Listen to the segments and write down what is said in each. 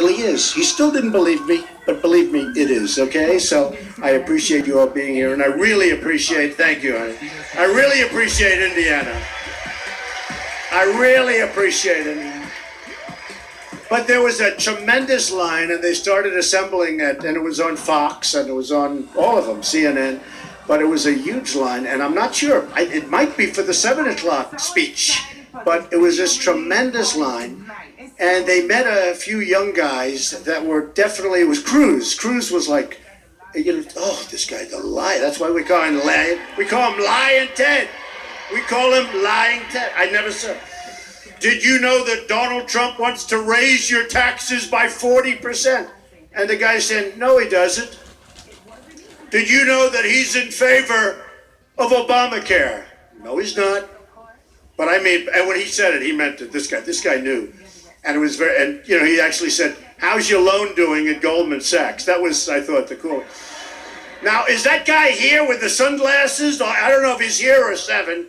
really is. He still didn't believe me, but believe me, it is, okay? So I appreciate you all being here, and I really appreciate, thank you, honey. I really appreciate Indiana. I really appreciate it. But there was a tremendous line, and they started assembling it, and it was on Fox, and it was on all of them, CNN, but it was a huge line, and I'm not sure. It might be for the 7 o'clock speech, but it was this tremendous line, and they met a few young guys that were definitely, it was Cruz. Cruz was like, you know, oh, this guy, the liar. That's why we call him Lion. We call him Lying Ted. We call him Lying Ted. I never said. Did you know that Donald Trump wants to raise your taxes by 40%? And the guy said, no, he doesn't. Did you know that he's in favor of Obamacare? No, he's not. But I mean, and when he said it, he meant it. This guy knew. And it was very, and you know, he actually said, how's your loan doing at Goldman Sachs? That was, I thought, the cool. Now, is that guy here with the sunglasses? I don't know if he's here or 7.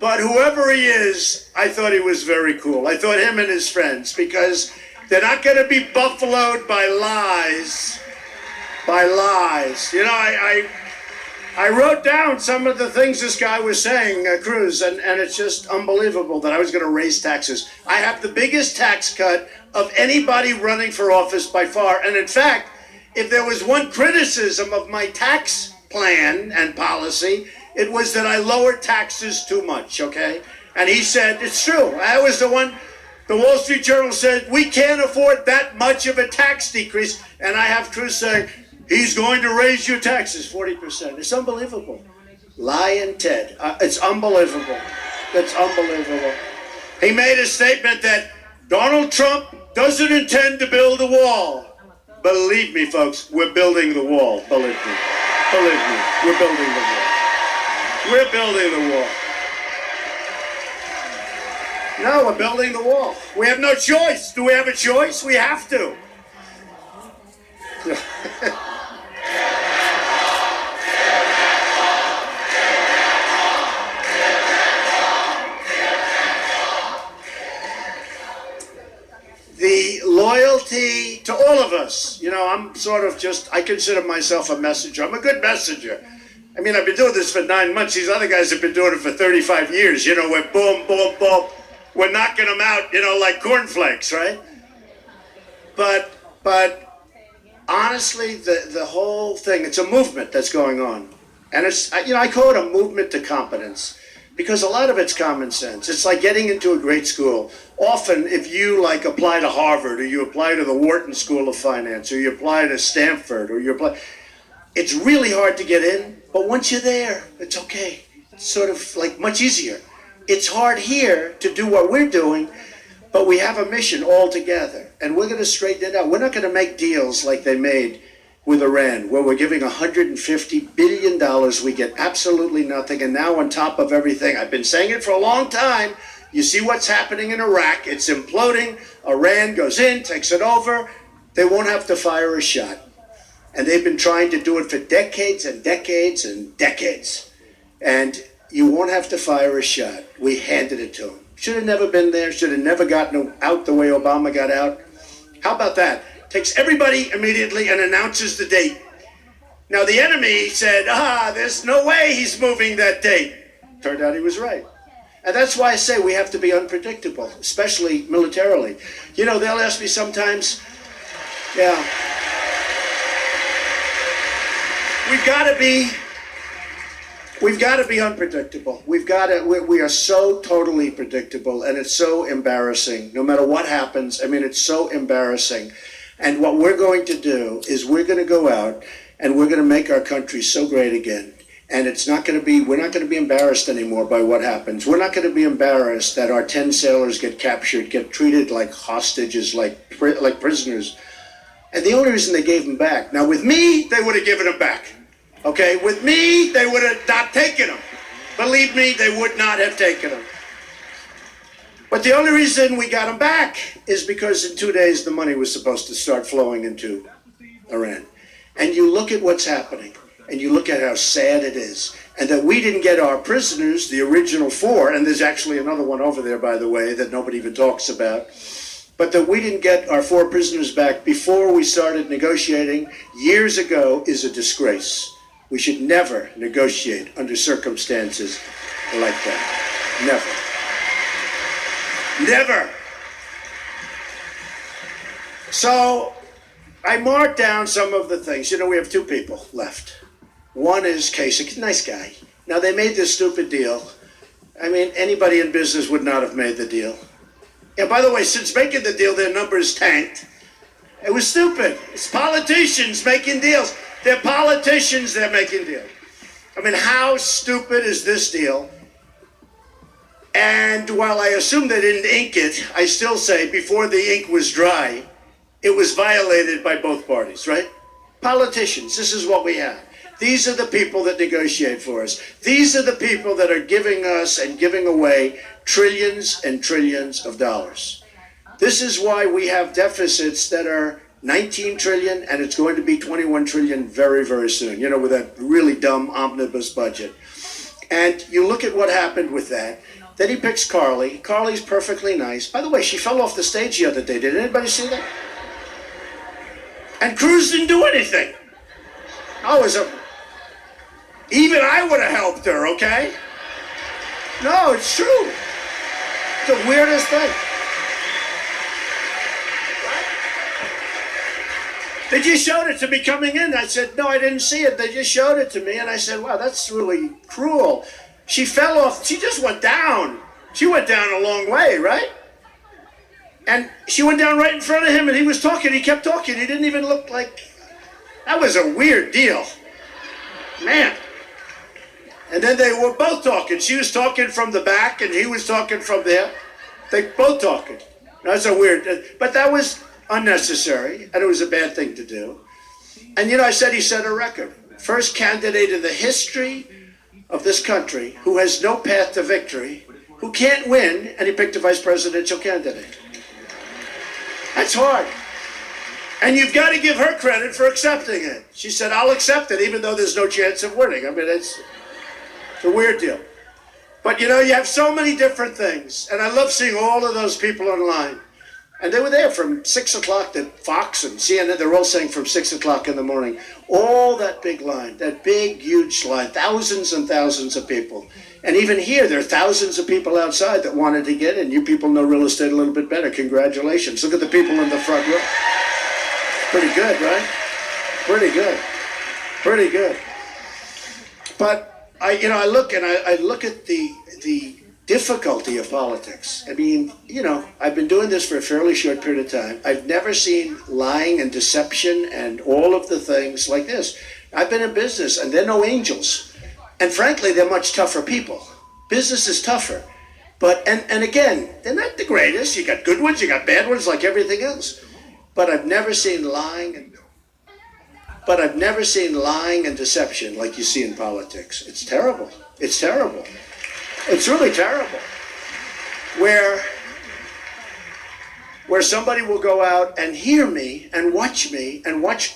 But whoever he is, I thought he was very cool. I thought him and his friends, because they're not going to be buffaloed by lies. By lies. You know, I wrote down some of the things this guy was saying, Cruz, and it's just unbelievable that I was going to raise taxes. I have the biggest tax cut of anybody running for office by far. And in fact, if there was one criticism of my tax plan and policy, it was that I lowered taxes too much, okay? And he said, it's true. I was the one, the Wall Street Journal said, we can't afford that much of a tax decrease. And I have Cruz saying, he's going to raise your taxes 40%. It's unbelievable. Lying Ted. It's unbelievable. It's unbelievable. He made a statement that Donald Trump doesn't intend to build a wall. Believe me, folks, we're building the wall. Believe me. Believe me, we're building the wall. We're building the wall. No, we're building the wall. We have no choice. Do we have a choice? We have to. The loyalty to all of us. You know, I'm sort of just, I consider myself a messenger. I'm a good messenger. I mean, I've been doing this for 9 months. These other guys have been doing it for 35 years. You know, we're boom, boom, boom. We're knocking them out, you know, like cornflakes, right? But honestly, the whole thing, it's a movement that's going on. And it's, you know, I call it a movement to competence because a lot of it's common sense. It's like getting into a great school. Often, if you like apply to Harvard or you apply to the Wharton School of Finance or you apply to Stanford or you apply, it's really hard to get in. But once you're there, it's okay. It's sort of like much easier. It's hard here to do what we're doing, but we have a mission all together, and we're going to straighten it out. We're not going to make deals like they made with Iran, where we're giving $150 billion. We get absolutely nothing, and now on top of everything, I've been saying it for a long time, you see what's happening in Iraq. It's imploding. Iran goes in, takes it over. They won't have to fire a shot. And they've been trying to do it for decades and decades and decades. And you won't have to fire a shot. We handed it to them. Should have never been there. Should have never gotten out the way Obama got out. How about that? Takes everybody immediately and announces the date. Now the enemy said, there's no way he's moving that date. Turned out he was right. And that's why I say we have to be unpredictable, especially militarily. You know, they'll ask me sometimes, yeah. We've got to be unpredictable. We are so totally predictable, and it's so embarrassing. No matter what happens, I mean, it's so embarrassing. And what we're going to do is we're going to go out and we're going to make our country so great again. And we're not going to be embarrassed anymore by what happens. We're not going to be embarrassed that our 10 sailors get captured, get treated like hostages, like prisoners. And the only reason they gave them back, now with me, they would have given them back. Okay, with me, they would have not taken them. Believe me, they would not have taken them. But the only reason we got them back is because in 2 days, the money was supposed to start flowing into Iran. And you look at what's happening, and you look at how sad it is, and that we didn't get our prisoners, the original 4, and there's actually another one over there, by the way, that nobody even talks about. but that we didn't get our 4 prisoners back before we started negotiating years ago is a disgrace. We should never negotiate under circumstances like that. Never. Never. So I marked down some of the things. You know, we have 2 people left. One is Kasich, nice guy. Now, they made this stupid deal. I mean, anybody in business would not have made the deal. And by the way, since making the deal, their numbers tanked. It was stupid. It's politicians making deals. They're politicians, they're making deals. I mean, how stupid is this deal? And while I assume they didn't ink it, I still say before the ink was dry, it was violated by both parties, right? Politicians, this is what we have. These are the people that negotiate for us. These are the people that are giving us and giving away trillions and trillions of dollars. This is why we have deficits that are 19 trillion, and it's going to be 21 trillion very, very soon, you know, with that really dumb omnibus budget. And you look at what happened with that. Then he picks Carly. Carly's perfectly nice. By the way, she fell off the stage the other day. Did anybody see that? And Cruz didn't do anything. Even I would have helped her, okay? No, it's true. It's the weirdest thing. They just showed it to me coming in. I said, no, I didn't see it. They just showed it to me. And I said, wow, that's really cruel. She fell off. She just went down. She went down a long way, right? And she went down right in front of him, and he was talking. He kept talking. He didn't even look like... That was a weird deal. Man. And then they were both talking. She was talking from the back, and he was talking from there. They both talking. That's a weird... But that was unnecessary, and it was a bad thing to do. And, you know, I said he set a record. First candidate in the history of this country who has no path to victory, who can't win, and he picked a vice presidential candidate. That's hard. And you've got to give her credit for accepting it. She said, I'll accept it, even though there's no chance of winning. I mean, it's a weird deal. But, you know, you have so many different things. And I love seeing all of those people online. And they were there from 6 o'clock to Fox and CNN. They're all saying from 6 o'clock in the morning. All that big line, that big, huge line, thousands and thousands of people. And even here, there are thousands of people outside that wanted to get in. You people know real estate a little bit better. Congratulations. Look at the people in the front row. Pretty good, right? Pretty good. Pretty good. But I look at the difficulty of politics. I mean, you know, I've been doing this for a fairly short period of time. I've never seen lying and deception and all of the things like this. I've been in business, and they're no angels. And frankly, they're much tougher people. Business is tougher. But, and again, they're not the greatest. You got good ones, you got bad ones, like everything else. But I've never seen lying and deception like you see in politics. It's terrible. It's terrible. It's really terrible. Where somebody will go out and hear me and watch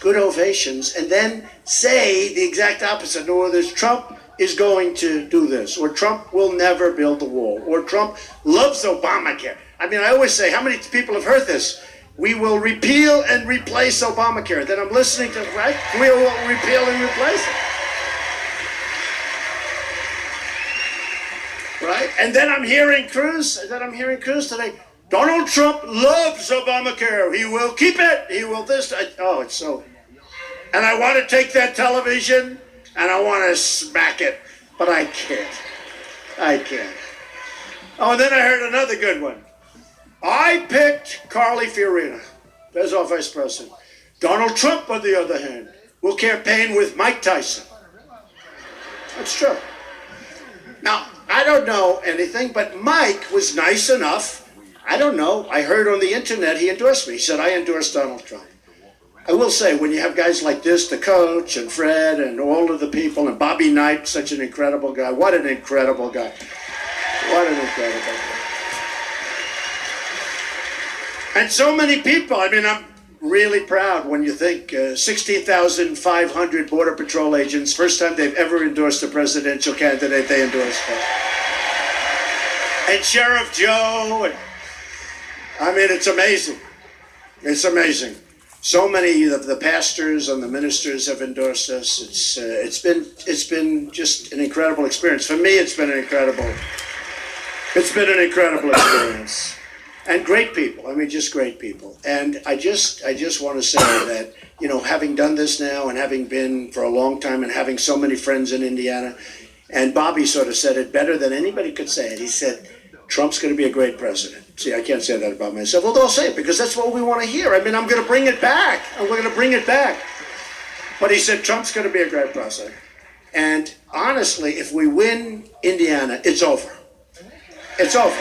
good ovations and then say the exact opposite. No, there's Trump is going to do this, or Trump will never build the wall, or Trump loves Obamacare. I mean, I always say, how many people have heard this? We will repeal and replace Obamacare. Then I'm listening to, right? We will repeal and replace it. Right? And then I'm hearing Cruz today. Donald Trump loves Obamacare. He will keep it. He will this. It's so. And I want to take that television and I want to smack it, but I can't. Oh, and then I heard another good one. I picked Carly Fiorina as our vice president. Donald Trump, on the other hand, will campaign with Mike Tyson. That's true. Now, I don't know anything, but Mike was nice enough. I don't know. I heard on the internet he endorsed me. He said, I endorse Donald Trump. I will say, when you have guys like this, the coach and Fred and all of the people, and Bobby Knight, such an incredible guy. What an incredible guy. What an incredible guy. And so many people. I mean, I'm really proud when you think 16,500 Border Patrol agents, first time they've ever endorsed a presidential candidate, they endorsed him. And Sheriff Joe, I mean, it's amazing. It's amazing. So many of the pastors and the ministers have endorsed us. It's been just an incredible experience. For me, it's been an incredible experience. And great people. I mean, just great people. And I just want to say that, having done this now and having been for a long time and having so many friends in Indiana, and Bobby sort of said it better than anybody could say it. He said, Trump's going to be a great president. See, I can't say that about myself. Well, they'll say it because that's what we want to hear. I mean, I'm going to bring it back. And we're going to bring it back. But he said, Trump's going to be a great president. And honestly, if we win Indiana, it's over. It's over.